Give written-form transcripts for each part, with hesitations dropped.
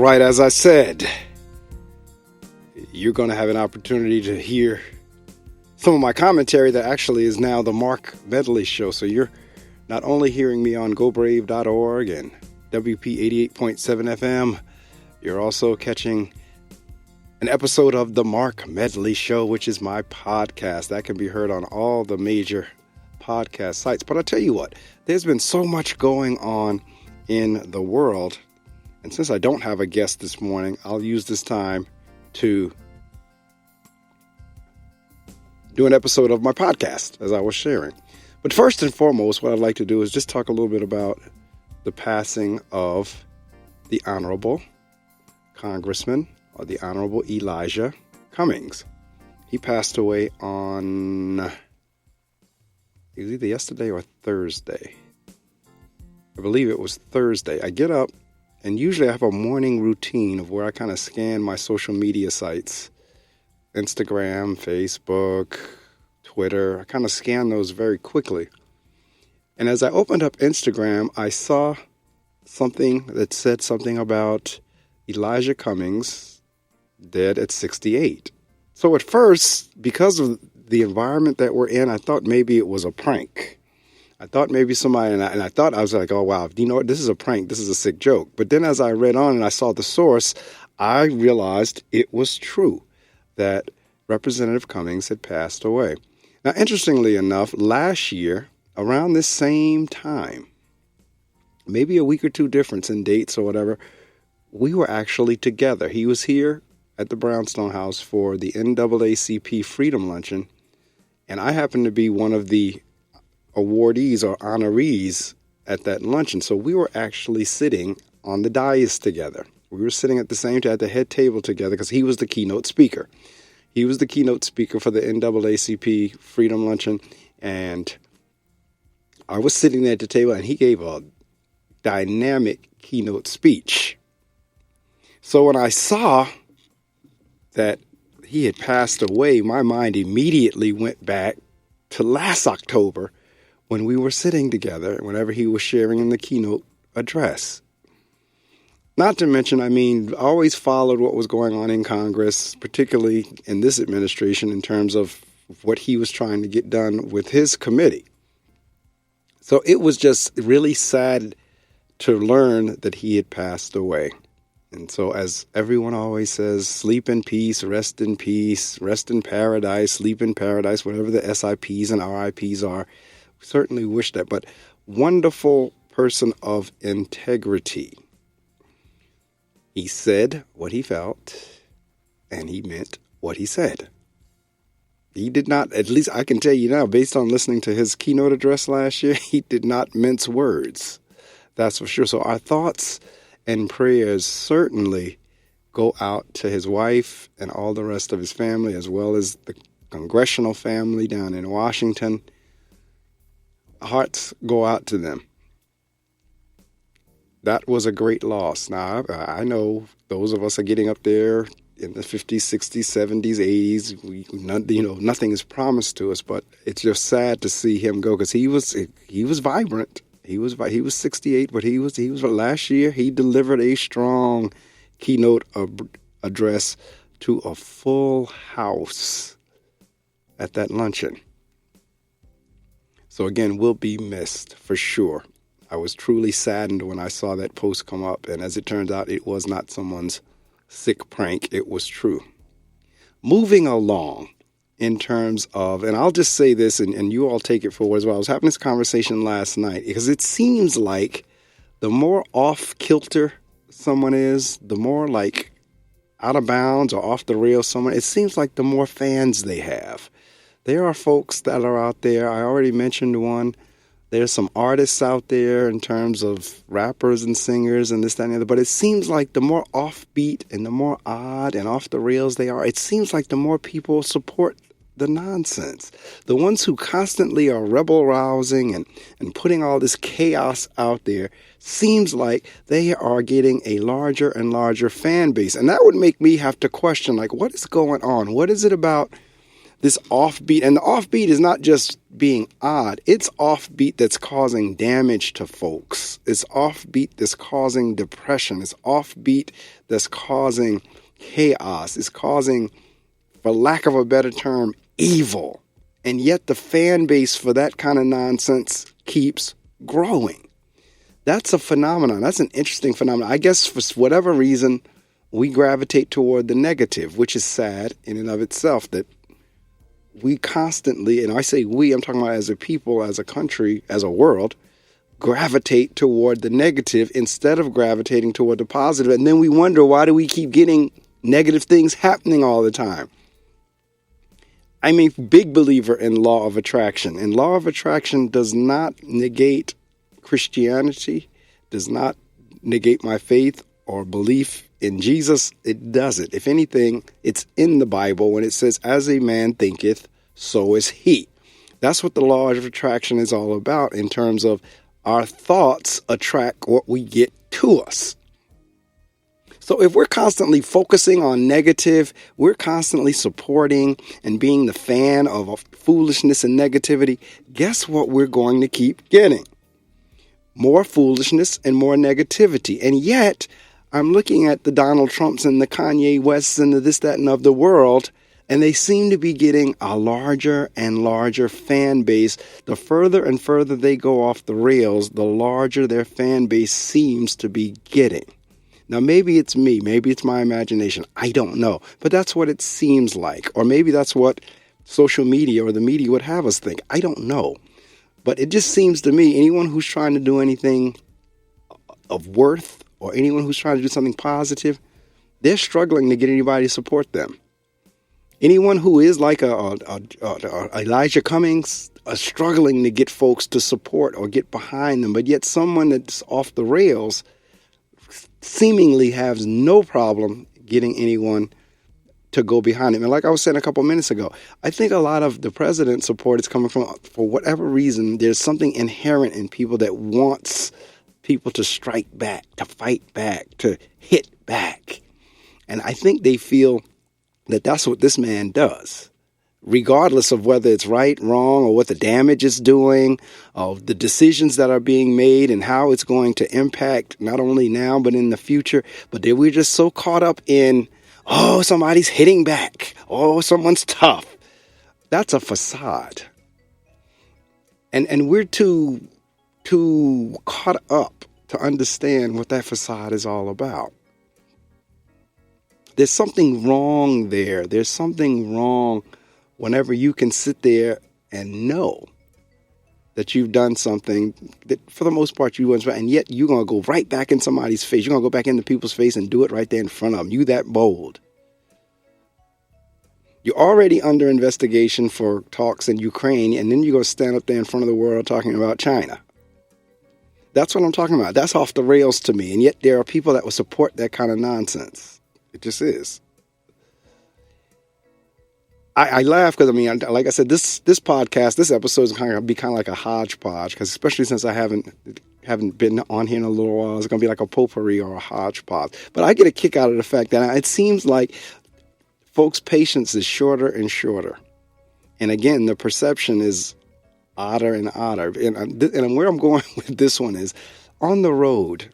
right, as I said, you're going to have an opportunity to hear some of my commentary that actually is now the Marc Medley Show. So you're not only hearing me on GoBrave.org and WP 88.7 FM, you're also catching an episode of the Marc Medley Show, which is my podcast. That can be heard on all the major podcast sites. But I'll tell you what, there's been so much going on in the world. And since I don't have a guest this morning, I'll use this time to do an episode of my podcast, as I was sharing. But first and foremost, what I'd like to do is just talk a little bit about the passing of the Honorable Congressman, or the Honorable Elijah Cummings. He passed away on, it was either yesterday or Thursday. I believe it was Thursday. I get up, and usually I have a morning routine of where I kind of scan my social media sites, Instagram, Facebook, Twitter. I kind of scan those very quickly. And as I opened up Instagram, I saw something that said something about Elijah Cummings dead at 68. So at first, because of the environment that we're in, I thought maybe it was a prank. I thought maybe somebody, and I thought, I was like, oh, wow, you know what? This is a prank. This is a sick joke. But then as I read on and I saw the source, I realized it was true that Representative Cummings had passed away. Now, interestingly enough, last year, around this same time, maybe a week or two difference in dates or whatever, we were actually together. He was here at the Brownstone House for the NAACP Freedom Luncheon, and I happened to be one of the awardees or honorees at that luncheon. So we were actually sitting on the dais together. We were sitting at the same time at the head table together because he was the keynote speaker. He was the keynote speaker for the NAACP Freedom Luncheon, and I was sitting there at the table, and he gave a dynamic keynote speech. So when I saw that he had passed away, my mind immediately went back to last October when we were sitting together, whenever he was sharing in the keynote address. Not to mention, I always followed what was going on in Congress, particularly in this administration, in terms of what he was trying to get done with his committee. So it was just really sad to learn that he had passed away. And so, as everyone always says, sleep in peace, rest in paradise, sleep in paradise, whatever the SIPs and RIPs are. We certainly wish that. But wonderful person of integrity. He said what he felt, and he meant what he said. He did not, at least I can tell you now, based on listening to his keynote address last year, he did not mince words. That's for sure. So our thoughts and prayers certainly go out to his wife and all the rest of his family, as well as the congressional family down in Washington. Hearts go out to them. That was a great loss. Now, I know those of us are getting up there in the 50s, 60s, 70s, 80s. Nothing is promised to us, but it's just sad to see him go, because he was vibrant. He was 68, but he was last year. He delivered a strong keynote address to a full house at that luncheon. So again, will be missed for sure. I was truly saddened when I saw that post come up, and as it turns out, it was not someone's sick prank. It was true. Moving along in terms of, and I'll just say this, and you all take it for what it's worth. I was having this conversation last night, because it seems like the more off-kilter someone is, the more like out of bounds or off the rails someone, it seems like the more fans they have. There are folks that are out there. I already mentioned one. There's some artists out there in terms of rappers and singers and this, that, and the other. But it seems like the more offbeat and the more odd and off the rails they are, it seems like the more people support the nonsense. The ones who constantly are rebel-rousing and putting all this chaos out there, seems like they are getting a larger and larger fan base. And that would make me have to question, like, what is going on? What is it about this offbeat. And the offbeat is not just being odd. It's offbeat that's causing damage to folks. It's offbeat that's causing depression. It's offbeat that's causing chaos. It's causing, for lack of a better term, evil. And yet the fan base for that kind of nonsense keeps growing. That's a phenomenon. That's an interesting phenomenon. I guess for whatever reason, we gravitate toward the negative, which is sad in and of itself, that we constantly, and I say we, I'm talking about as a people, as a country, as a world, gravitate toward the negative instead of gravitating toward the positive. And then we wonder, why do we keep getting negative things happening all the time? I'm a big believer in law of attraction. And law of attraction does not negate Christianity, does not negate my faith or belief in Jesus. It doesn't. If anything, it's in the Bible when it says, as a man thinketh, so is he. That's what the law of attraction is all about, in terms of our thoughts attract what we get to us. So if we're constantly focusing on negative, we're constantly supporting and being the fan of foolishness and negativity, guess what we're going to keep getting? More foolishness and more negativity. And yet, I'm looking at the Donald Trumps and the Kanye Wests and the this, that, and of the world, and they seem to be getting a larger and larger fan base. The further and further they go off the rails, the larger their fan base seems to be getting. Now, maybe it's me. Maybe it's my imagination. I don't know. But that's what it seems like. Or maybe that's what social media or the media would have us think. I don't know. But it just seems to me, anyone who's trying to do anything of worth, or anyone who's trying to do something positive, they're struggling to get anybody to support them. Anyone who is like Elijah Cummings are struggling to get folks to support or get behind them. But yet someone that's off the rails seemingly has no problem getting anyone to go behind him. And like I was saying a couple minutes ago, I think a lot of the president's support is coming from, for whatever reason, there's something inherent in people that wants people to strike back, to fight back, to hit back. And I think they feel that that's what this man does, regardless of whether it's right, wrong, or what the damage is doing, of the decisions that are being made and how it's going to impact not only now, but in the future. But we're just so caught up in, oh, somebody's hitting back. Oh, someone's tough. That's a facade. And we're too caught up to understand what that facade is all about. There's something wrong there. There's something wrong whenever you can sit there and know that you've done something that for the most part you wasn't, and yet you're going to go right back in somebody's face. You're going to go back into people's face and do it right there in front of them. You that bold. You're already under investigation for talks in Ukraine, and then you're going to stand up there in front of the world talking about China. That's what I'm talking about. That's off the rails to me. And yet there are people that will support that kind of nonsense. It just is. I laugh because, I mean, like I said, this podcast, this episode is going to be kind of like a hodgepodge, because especially since I haven't been on here in a little while, it's going to be like a potpourri or a hodgepodge. But I get a kick out of the fact that it seems like folks' patience is shorter and shorter. And again, the perception is odder and odder. And where I'm going with this one is on the road,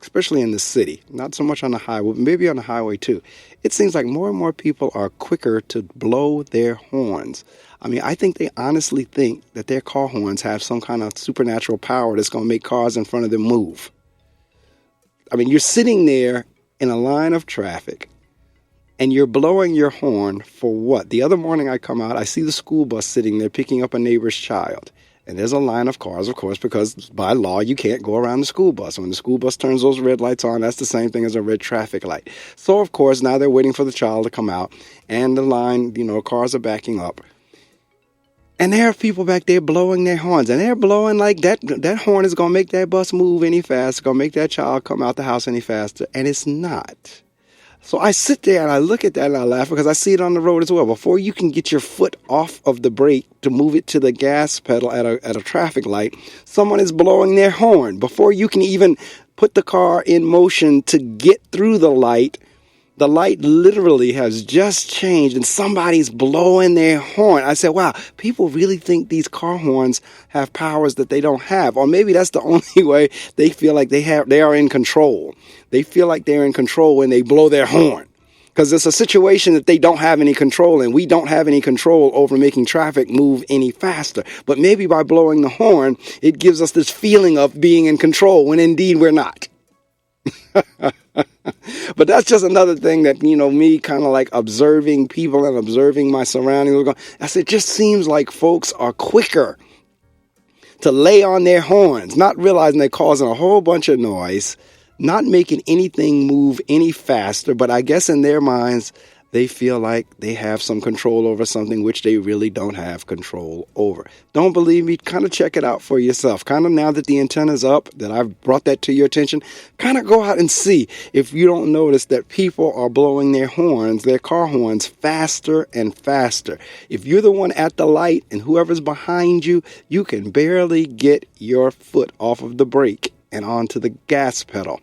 especially in the city, not so much on the highway, maybe on the highway too. It seems like more and more people are quicker to blow their horns. I mean, I think they honestly think that their car horns have some kind of supernatural power that's going to make cars in front of them move. I mean, you're sitting there in a line of traffic and you're blowing your horn for what? The other morning I come out, I see the school bus sitting there picking up a neighbor's child. And there's a line of cars, of course, because by law, you can't go around the school bus. When the school bus turns those red lights on, that's the same thing as a red traffic light. So, of course, now they're waiting for the child to come out. And the line, cars are backing up. And there are people back there blowing their horns. And they're blowing like that horn is going to make that bus move any faster, going to make that child come out the house any faster. And it's not. So I sit there and I look at that and I laugh because I see it on the road as well. Before you can get your foot off of the brake to move it to the gas pedal at a traffic light, someone is blowing their horn. Before you can even put the car in motion to get through the light, The light literally has just changed and somebody's blowing their horn. I said, wow, people really think these car horns have powers that they don't have. Or maybe that's the only way they feel like they are in control. They feel like they're in control when they blow their horn. Because it's a situation that they don't have any control in. We don't have any control over making traffic move any faster. But maybe by blowing the horn, it gives us this feeling of being in control when indeed we're not. But that's just another thing that, me kind of like observing people and observing my surroundings. I said, it just seems like folks are quicker to lay on their horns, not realizing they're causing a whole bunch of noise, not making anything move any faster. But I guess in their minds, they feel like they have some control over something which they really don't have control over. Don't believe me? Kind of check it out for yourself. Kind of now that the antenna's up, that I've brought that to your attention, kind of go out and see if you don't notice that people are blowing their horns, their car horns, faster and faster. If you're the one at the light and whoever's behind you, you can barely get your foot off of the brake and onto the gas pedal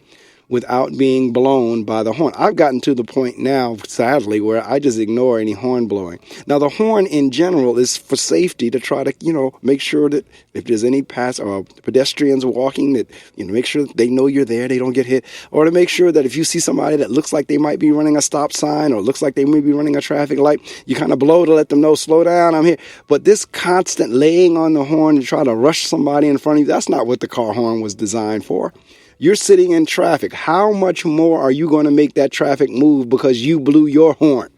without being blown by the horn. I've gotten to the point now, sadly, where I just ignore any horn blowing. Now, the horn in general is for safety, to try to, make sure that if there's any pedestrians walking, that, make sure that they know you're there, they don't get hit, or to make sure that if you see somebody that looks like they might be running a stop sign or looks like they may be running a traffic light, you kind of blow to let them know, slow down, I'm here. But this constant laying on the horn to try to rush somebody in front of you, that's not what the car horn was designed for. You're sitting in traffic. How much more are you going to make that traffic move because you blew your horn?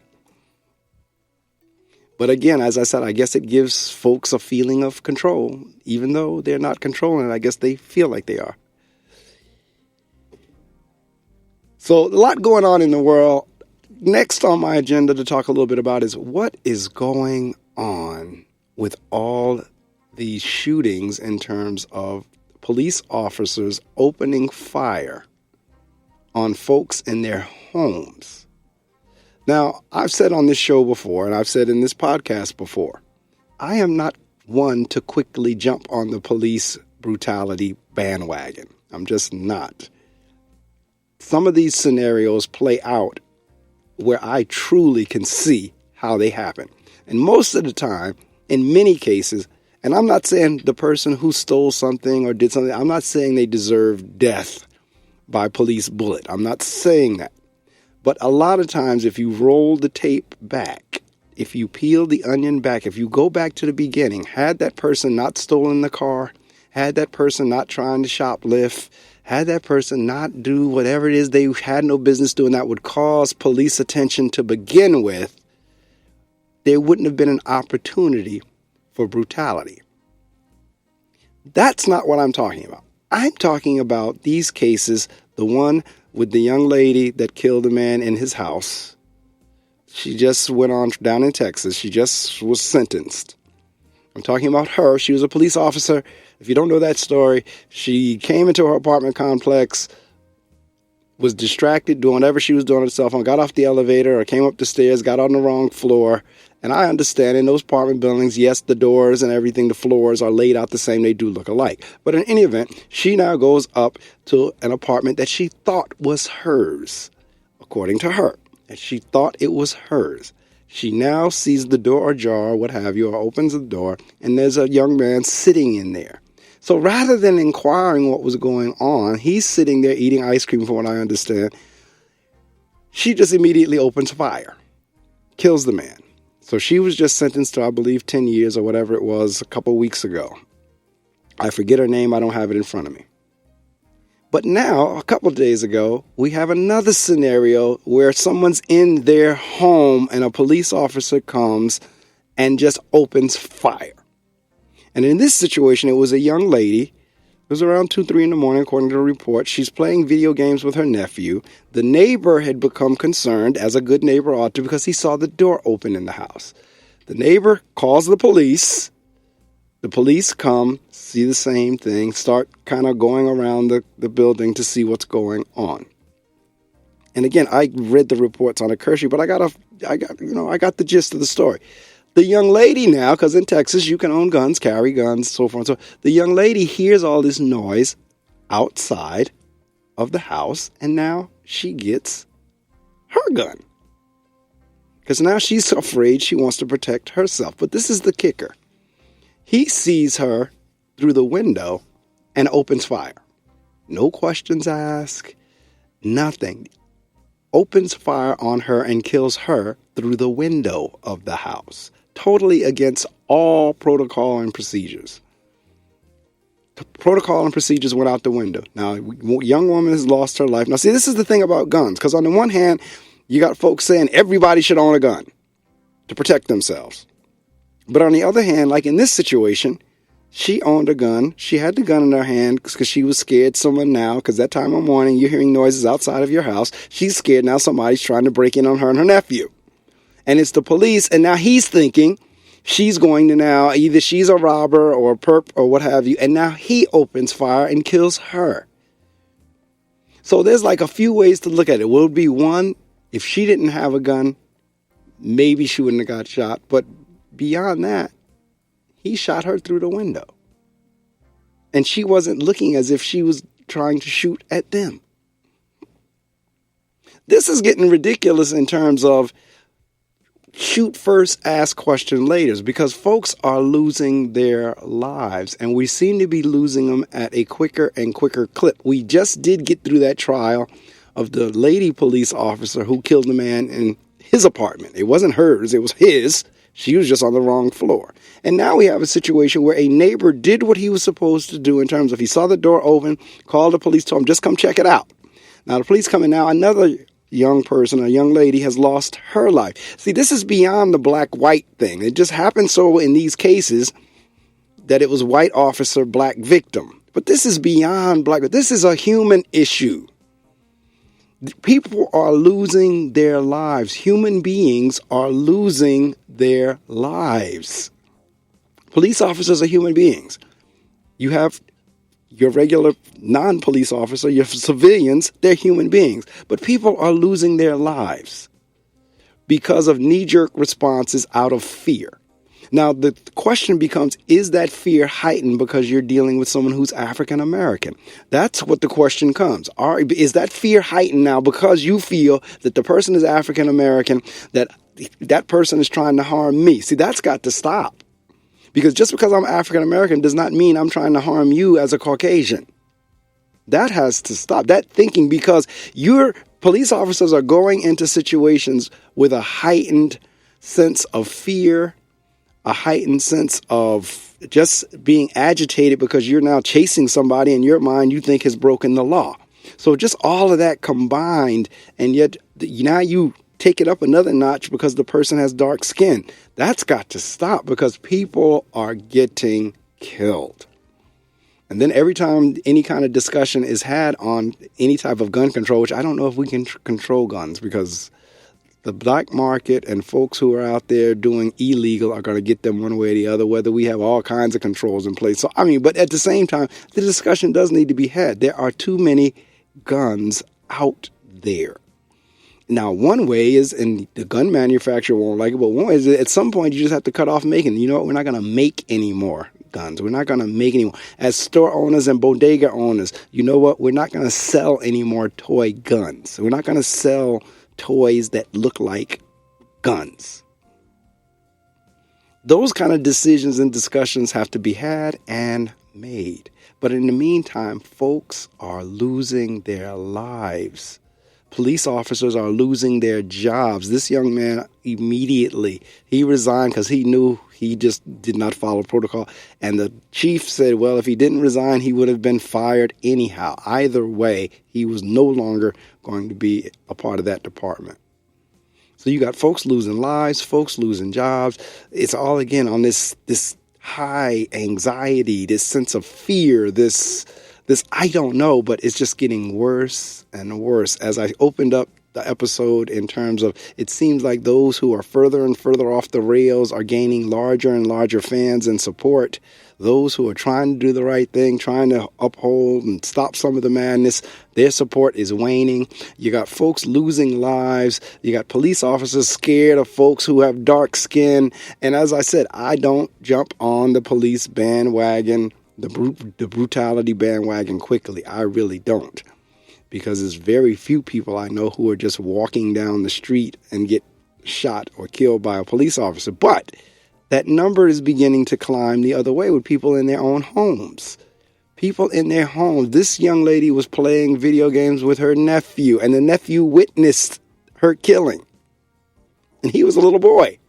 But again, as I said, I guess it gives folks a feeling of control, even though they're not controlling it. I guess they feel like they are. So a lot going on in the world. Next on my agenda to talk a little bit about is what is going on with all these shootings in terms of police officers opening fire on folks in their homes. Now, I've said on this show before, and I've said in this podcast before, I am not one to quickly jump on the police brutality bandwagon. I'm just not. Some of these scenarios play out where I truly can see how they happen. And most of the time, in many cases, and I'm not saying the person who stole something or did something, I'm not saying they deserve death by police bullet. I'm not saying that. But a lot of times, if you roll the tape back, if you peel the onion back, if you go back to the beginning, had that person not stolen the car, had that person not trying to shoplift, had that person not do whatever it is they had no business doing that would cause police attention to begin with, there wouldn't have been an opportunity for brutality. That's not what I'm talking about. I'm talking about these cases, the one with the young lady that killed a man in his house. She just went on down in Texas. She just was sentenced. I'm talking about her. She was a police officer. If you don't know that story, she came into her apartment complex, was distracted doing whatever she was doing on her cell phone, got off the elevator or came up the stairs, got on the wrong floor. And I understand in those apartment buildings, yes, the doors and everything, the floors are laid out the same. They do look alike. But in any event, she now goes up to an apartment that she thought was hers, according to her. And she thought it was hers. She now sees the door ajar, what have you, or opens the door, and there's a young man sitting in there. So rather than inquiring what was going on, he's sitting there eating ice cream, from what I understand. She just immediately opens fire, kills the man. So she was just sentenced to, I believe, 10 years or whatever it was a couple weeks ago. I forget her name. I don't have it in front of me. But now, a couple of days ago, we have another scenario where someone's in their home and a police officer comes and just opens fire. And in this situation, it was a young lady. It was around 2, 3 in the morning, according to the report. She's playing video games with her nephew. The neighbor had become concerned, as a good neighbor ought to, because he saw the door open in the house. The neighbor calls the police. The police come, see the same thing, start kind of going around the building to see what's going on. And again, I read the reports on a cursory, but I got the gist of the story. The young lady now, because in Texas you can own guns, carry guns, so forth and so on. The young lady hears all this noise outside of the house, and now she gets her gun. Because now she's afraid, she wants to protect herself. But this is the kicker. He sees her through the window and opens fire. No questions asked, nothing. Opens fire on her and kills her through the window of the house. Totally against all protocol and procedures. Protocol and procedures went out the window. Now, a young woman has lost her life. Now, see, this is the thing about guns. Because on the one hand, you got folks saying everybody should own a gun to protect themselves. But on the other hand, like in this situation, she owned a gun. She had the gun in her hand because she was scared someone now, because that time of morning, you're hearing noises outside of your house. She's scared now somebody's trying to break in on her and her nephew. And it's the police, and now he's thinking she's going to now, either she's a robber or a perp or what have you, and now he opens fire and kills her. So there's like a few ways to look at it. Will it be one, if she didn't have a gun, maybe she wouldn't have got shot. But beyond that, he shot her through the window. And she wasn't looking as if she was trying to shoot at them. This is getting ridiculous in terms of shoot first, ask question later, because folks are losing their lives, and we seem to be losing them at a quicker and quicker clip. We just did get through that trial of the lady police officer who killed the man in his apartment. It wasn't hers, it was his. She was just on the wrong floor. And now we have a situation where a neighbor did what he was supposed to do in terms of he saw the door open, called the police, told him, just come check it out. Now the police come in now, another young person, a young lady, has lost her life. See, this is beyond the black-white thing. It just happened so in these cases that it was white officer, black victim. But this is beyond black. This is a human issue. People are losing their lives. Human beings are losing their lives. Police officers are human beings. You have your regular non-police officer, your civilians, they're human beings. But people are losing their lives because of knee-jerk responses out of fear. Now, the question becomes, is that fear heightened because you're dealing with someone who's African American? That's what the question comes. Is that fear heightened now because you feel that the person is African American, that person is trying to harm me? See, that's got to stop. Because just because I'm African American does not mean I'm trying to harm you as a Caucasian. That has to stop. That thinking, because your police officers are going into situations with a heightened sense of fear, a heightened sense of just being agitated because you're now chasing somebody in your mind you think has broken the law. So just all of that combined, and yet now you take it up another notch because the person has dark skin. That's got to stop, because people are getting killed. And then every time any kind of discussion is had on any type of gun control, which I don't know if we can control guns, because the black market and folks who are out there doing illegal are going to get them one way or the other, whether we have all kinds of controls in place. So, but at the same time, the discussion does need to be had. There are too many guns out there. Now, one way is, and the gun manufacturer won't like it, but one way is at some point you just have to cut off making. You know what? We're not going to make any more guns. We're not going to make any more. As store owners and bodega owners, you know what? We're not going to sell any more toy guns. We're not going to sell toys that look like guns. Those kind of decisions and discussions have to be had and made. But in the meantime, folks are losing their lives. Police officers are losing their jobs. This young man immediately, he resigned because he knew he just did not follow protocol. And the chief said, well, if he didn't resign, he would have been fired anyhow. Either way, he was no longer going to be a part of that department. So you got folks losing lives, folks losing jobs. It's all, again, on this high anxiety, this sense of fear, this I don't know, but it's just getting worse and worse. As I opened up the episode in terms of, it seems like those who are further and further off the rails are gaining larger and larger fans and support. Those who are trying to do the right thing, trying to uphold and stop some of the madness, their support is waning. You got folks losing lives. You got police officers scared of folks who have dark skin. And as I said, I don't jump on the police bandwagon, the brutality bandwagon quickly. I really don't. because there's very few people I know who are just walking down the street and get shot or killed by a police officer. But that number is beginning to climb the other way with people in their own homes. People in their homes. This young lady was playing video games with her nephew, and the nephew witnessed her killing. And he was a little boy.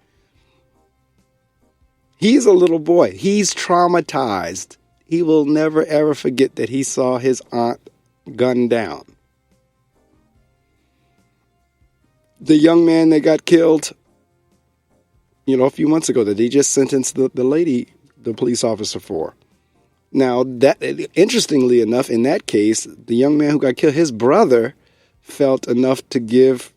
He's a little boy. He's traumatized. He will never, ever forget that he saw his aunt gunned down. The young man that got killed, a few months ago, that they just sentenced the police officer for. Now, that interestingly enough, in that case, the young man who got killed, his brother felt enough to give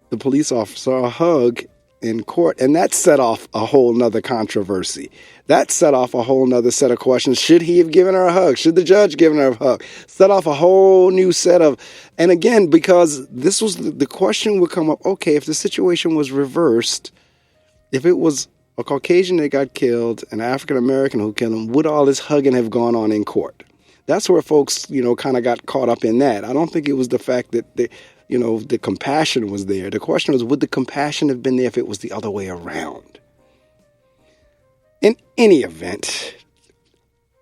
the police officer a hug in court, and that set off a whole nother controversy. That set off a whole nother set of questions. Should he have given her a hug? Should the judge given her a hug? Set off a whole new set of, and again, because this was the question would come up, okay, if the situation was reversed, if it was a Caucasian that got killed, an African-American who killed him, would all this hugging have gone on in court? That's where folks, kind of got caught up in that. I don't think it was the fact that the compassion was there. The question was, would the compassion have been there if it was the other way around? In any event,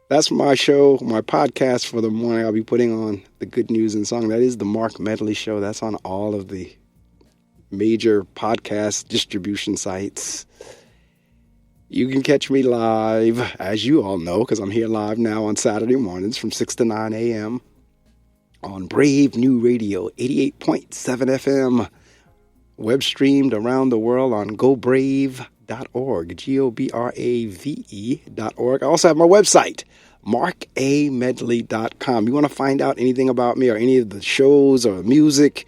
that's my show, my podcast for the morning. I'll be putting on the Good News and Song. That is the Marc Medley Show. That's on all of the major podcast distribution sites. You can catch me live, as you all know, because I'm here live now on Saturday mornings from 6 to 9 a.m. on Brave New Radio, 88.7 FM, web streamed around the world on gobrave.org, GOBRAVE.org. I also have my website, marcamedley.com. You want to find out anything about me or any of the shows or music,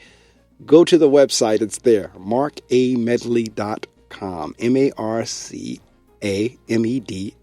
go to the website. It's there, marcamedley.com, MARCAMEDLEY.